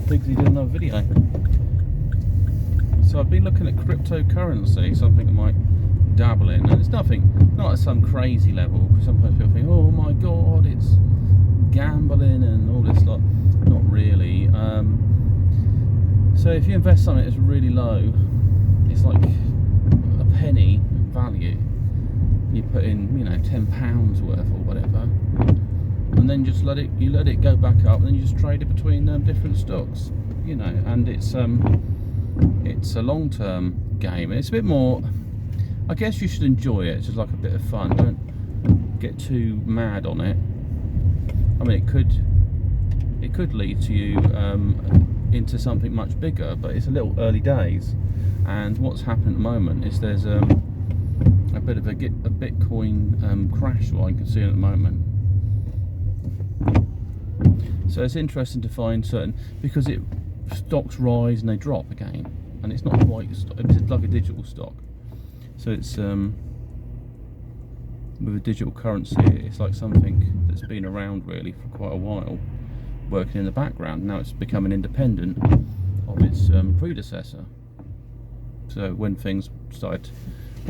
thinks he did another video. So I've been looking at cryptocurrency, something I might dabble in, and it's not at some crazy level, because sometimes people think, oh my god, it's gambling and all this lot. Not really. So if you invest something that's really low, it's like a penny value, you put in, you know, £10 worth or whatever, and then just let it go back up, and then you just trade it between different stocks, you know. And it's a long-term game. It's a bit more, I guess you should enjoy it. It's just like a bit of fun. Don't get too mad on it. I mean, it could lead to you into something much bigger, but it's a little early days. And what's happened at the moment is there's a bit of a Bitcoin crash, what I can see at the moment. So it's interesting to find because stocks rise and they drop again, and it's not quite a stock, it's like a digital stock. So it's with a digital currency, it's like something that's been around really for quite a while, working in the background. Now it's becoming independent of its predecessor. So when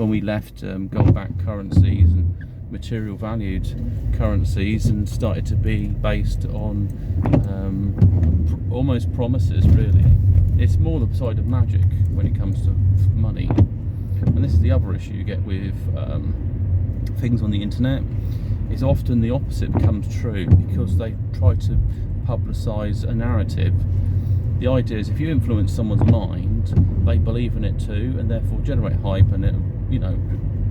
we left gold-backed currencies and material valued currencies and started to be based on almost promises, really, it's more the side of magic when it comes to money. And this is the other issue you get with things on the internet, is often the opposite becomes true, because they try to publicise a narrative. The idea is if you influence someone's mind, they believe in it too, and therefore generate hype, and it, you know,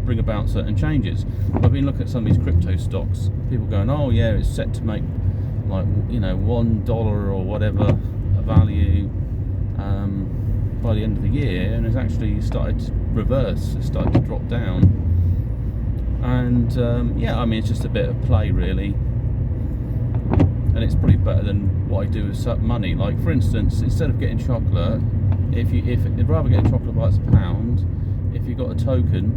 bring about certain changes. I've been looking at some of these crypto stocks, people going, oh yeah, it's set to make, like, you know, $1 or whatever a value by the end of the year, and it's actually started to reverse, it's started to drop down. And yeah, I mean, it's just a bit of play really, and it's probably better than what I do with money. Like, for instance, instead of getting chocolate, if rather getting chocolate by its £1, if you got a token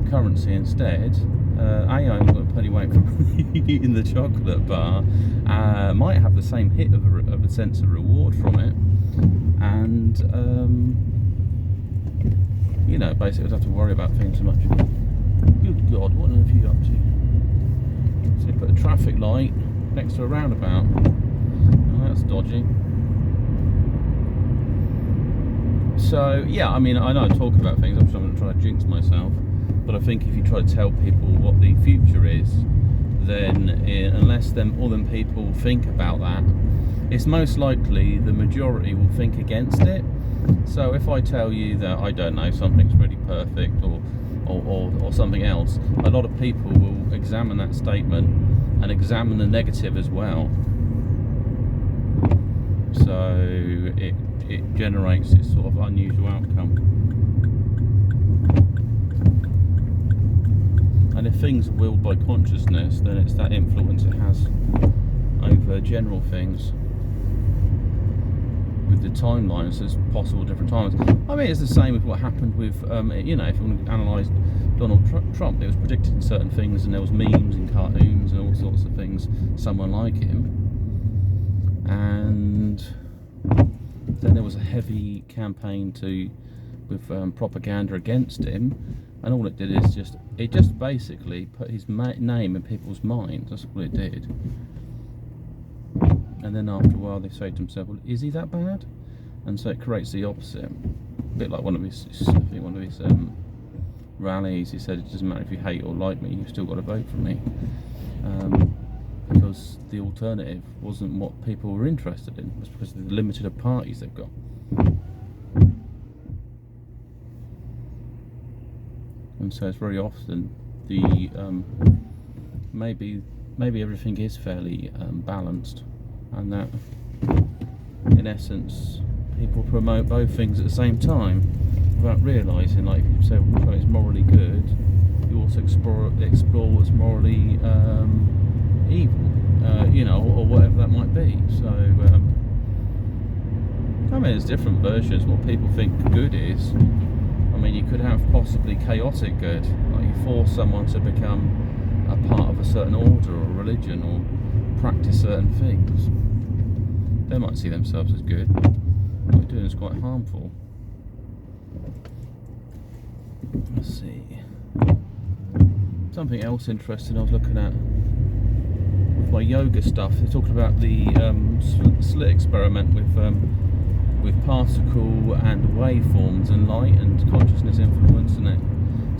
currency instead, I haven't got a penny weight from eating the chocolate bar, might have the same hit of a sense of reward from it, and you know, basically I don't have to worry about things so much. Good God, what on earth are you up to? So you put a traffic light next to a roundabout. Oh, that's dodgy. So yeah, I mean, I know I talk about things, I'm sure I'm going to try to jinx myself, but I think if you try to tell people what the future is, then unless all them people think about that, it's most likely the majority will think against it. So if I tell you that, I don't know, something's really perfect or something else, a lot of people will examine that statement and examine the negative as well. So it generates this sort of unusual outcome. And if things are willed by consciousness, then it's that influence it has over general things. With the timelines, there's possible different times. I mean, it's the same with what happened with, you know, if you want to analyse Donald Trump, it was predicting certain things, and there was memes and cartoons and all sorts of things, someone like him. And then there was a heavy campaign with propaganda against him, and all it did is just basically put his name in people's minds. That's what it did. And then after a while they say to themselves, well, is he that bad? And so it creates the opposite. A bit like one of his rallies, he said, it doesn't matter if you hate or like me, you've still got to vote for me. Because the alternative wasn't what people were interested in. It was because of the limited parties they've got. And so it's very often the maybe everything is fairly balanced, and that in essence people promote both things at the same time without realising. Like, if you say it's morally good, you also explore what's morally evil, you know, or whatever that might be. So I mean, there's different versions what people think good is. I mean, you could have possibly chaotic good, like you force someone to become a part of a certain order or religion or practice certain things. They might see themselves as good. What they're doing is quite harmful. Let's see. Something else interesting I was looking at with my yoga stuff. They're talking about the slit experiment with particle and waveforms and light and consciousness influencing it.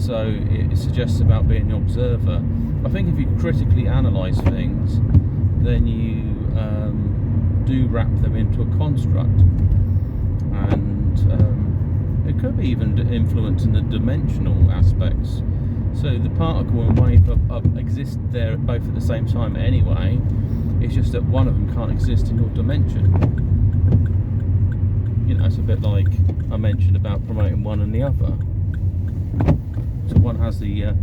So it suggests about being the observer. I think if you critically analyse things, then you do wrap them into a construct, and it could be even influencing the dimensional aspects. So the particle and wave exist there both at the same time anyway. It's just that one of them can't exist in your dimension. You know, it's a bit like I mentioned about promoting one and the other. So one has the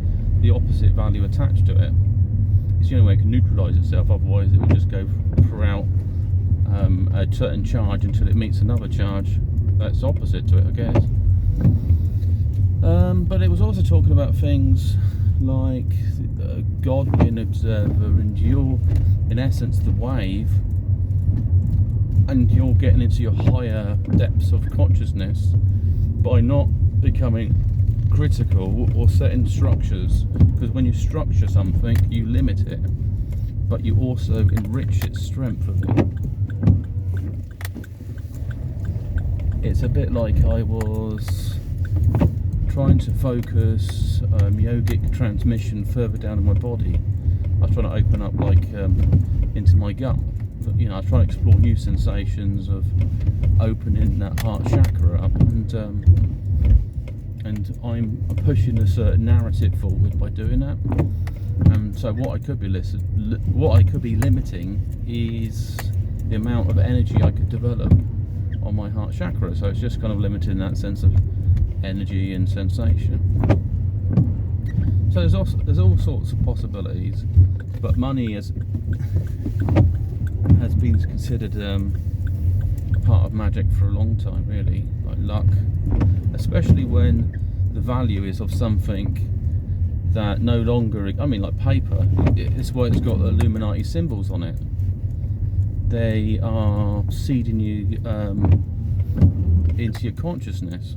opposite value attached to it. It's the only way it can neutralise itself. Otherwise, it would just go throughout a certain charge until it meets another charge that's opposite to it, I guess. But it was also talking about things like God being an observer, and you're, in essence, the wave, and you're getting into your higher depths of consciousness by not becoming critical or setting structures, because when you structure something, you limit it, but you also enrich its strength of it. It's a bit like I was trying to focus yogic transmission further down in my body. I was trying to open up like into my gut. You know, I was trying to explore new sensations of opening that heart chakra up, and I'm pushing a certain narrative forward by doing that. And so what I could be limiting is the amount of energy I could develop on my heart chakra. So it's just kind of limiting that sense of energy and sensation. So there's all sorts of possibilities, but money has been considered part of magic for a long time, really, like luck, especially when the value is of something that no longer, I mean, like paper. It's why it's got the Illuminati symbols on it. They are seeding you into your consciousness,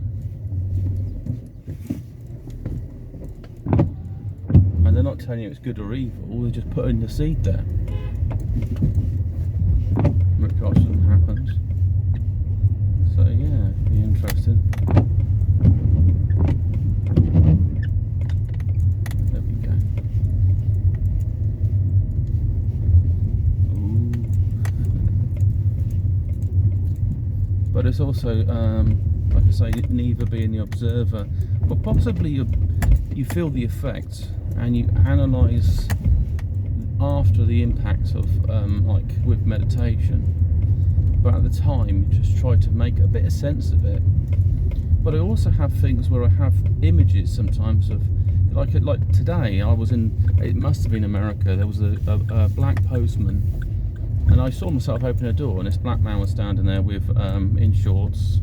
and they're not telling you it's good or evil. They're just putting the seed there, which often happens. So yeah, be interesting. There we go. Ooh. But it's also, like I say, neither being the observer, but possibly you feel the effects and you analyse after the impact of, like with meditation. But at the time, you just try to make a bit of sense of it. But I also have things where I have images sometimes of, like today, I was in, it must have been America, there was a black postman, and I saw myself open a door, and this black man was standing there with, in shorts,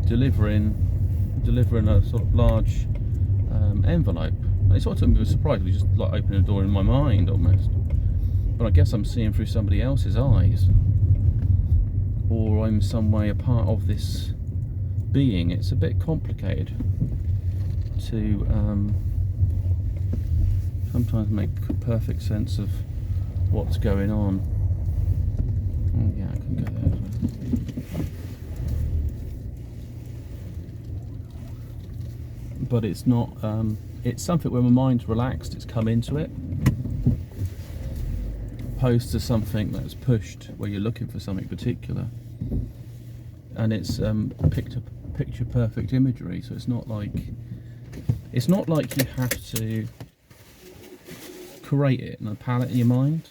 delivering a sort of large envelope. And it sort of took me by surprise. We just like opening a door in my mind almost. But I guess I'm seeing through somebody else's eyes, or I'm some way a part of this being. It's a bit complicated to sometimes make perfect sense of what's going on. Oh, yeah, I can go there as well. But it's not, it's something where my mind's relaxed, it's come into it, opposed to something that's pushed where you're looking for something particular, and it's picture perfect imagery. So it's not like you have to create it in a palette in your mind,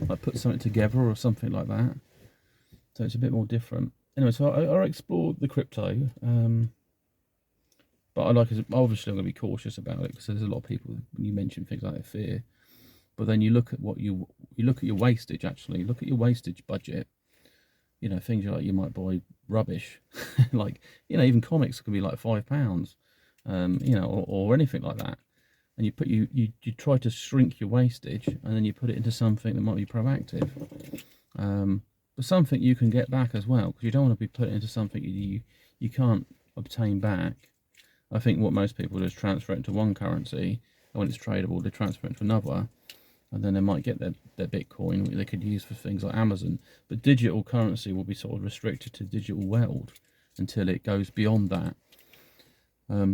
like put something together or something like that. So it's a bit more different. Anyway, so I explored the crypto, but obviously I'm going to be cautious about it, because there's a lot of people, when you mention things like fear, but then you look at what you look at your wastage. Actually look at your wastage budget. You know, things like you might buy rubbish like, you know, even comics can be like £5, you know, or anything like that, and you try to shrink your wastage, and then you put it into something that might be proactive. but something you can get back as well, because you don't want to be put into something you can't obtain back. I think what most people do is transfer it into one currency, and when it's tradable, they transfer it to another, and then they might get their Bitcoin, which they could use for things like Amazon. But digital currency will be sort of restricted to the digital world until it goes beyond that,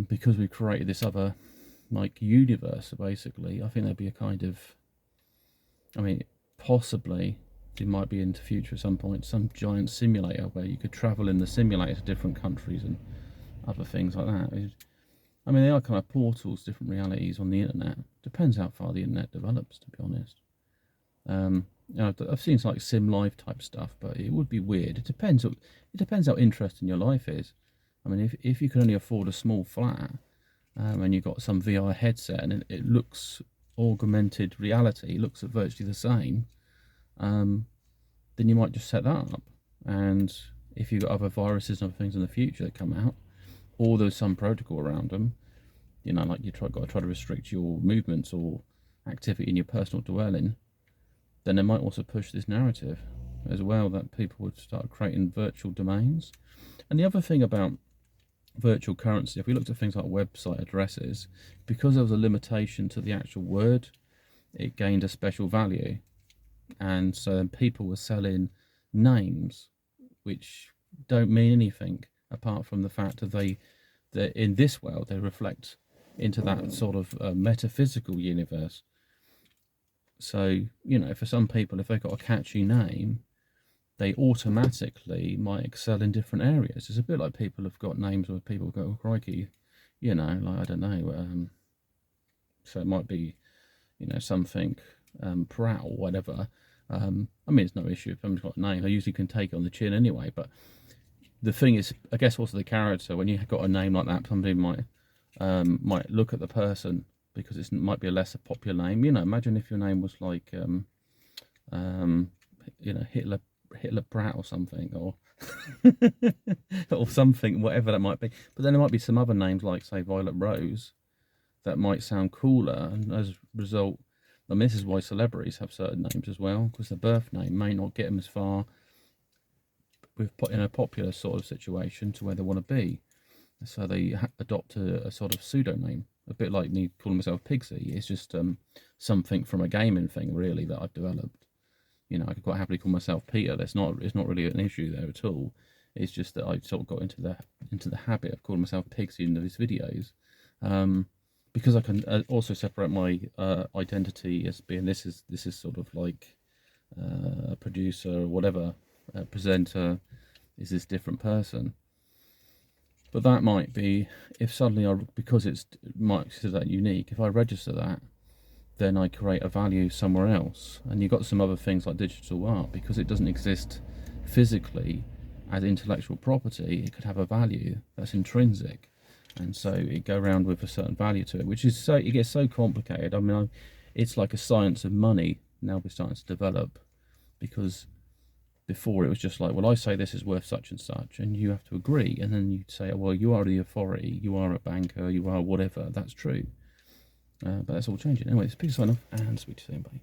because we've created this other like universe. Basically, I think there'd be a kind of, I mean, possibly it might be into future at some point, some giant simulator where you could travel in the simulator to different countries and other things like that. I mean, they are kind of portals, different realities on the internet. Depends how far the internet develops, to be honest. I've seen like sim life type stuff, but it would be weird. It depends how interesting your life is. I mean, if you can only afford a small flat, and you've got some VR headset and it looks augmented reality, it looks virtually the same, then you might just set that up. And if you've got other viruses and other things in the future that come out, or there's some protocol around them, like got to try to restrict your movements or activity in your personal dwelling, then they might also push this narrative as well, that people would start creating virtual domains. And the other thing about virtual currency, if we looked at things like website addresses, because there was a limitation to the actual word, it gained a special value. And so then people were selling names which don't mean anything apart from the fact that in this world they reflect into that sort of metaphysical universe. So, for some people, if they've got a catchy name, they automatically might excel in different areas. It's a bit like people have got names where people go, oh, crikey, like, I don't know, so it might be, something, Prout or whatever. I mean, it's no issue if someone's got a name. They usually can take it on the chin anyway, but the thing is, I guess also the character, when you've got a name like that, somebody might look at the person, because it might be a lesser popular name. Imagine if your name was like, Hitler Pratt or something, or or something, whatever that might be. But then there might be some other names like, say, Violet Rose, that might sound cooler, and as a result, I mean, this is why celebrities have certain names as well, because their birth name may not get them as far in a popular sort of situation to where they want to be. So they adopt a sort of pseudonym, a bit like me calling myself Pigsy. It's just something from a gaming thing, really, that I've developed. I could quite happily call myself Peter. It's not really an issue there at all. It's just that I sort of got into the habit of calling myself Pigsy in these videos, because I can also separate my identity as being this is sort of like a producer or whatever, a presenter is this different person. But that might be, if suddenly because it's might consider that unique, if I register that, then I create a value somewhere else. And you've got some other things like digital art, because it doesn't exist physically as intellectual property, it could have a value that's intrinsic. And so it go around with a certain value to it, which is it gets so complicated. I mean, it's like a science of money now we're starting to develop, because before it was just like, well, I say this is worth such and such, and you have to agree, and then you say, well, you are the authority, you are a banker, you are whatever, that's true. But that's all changing. Anyway, it's a big sign off, and speak to you soon, bye.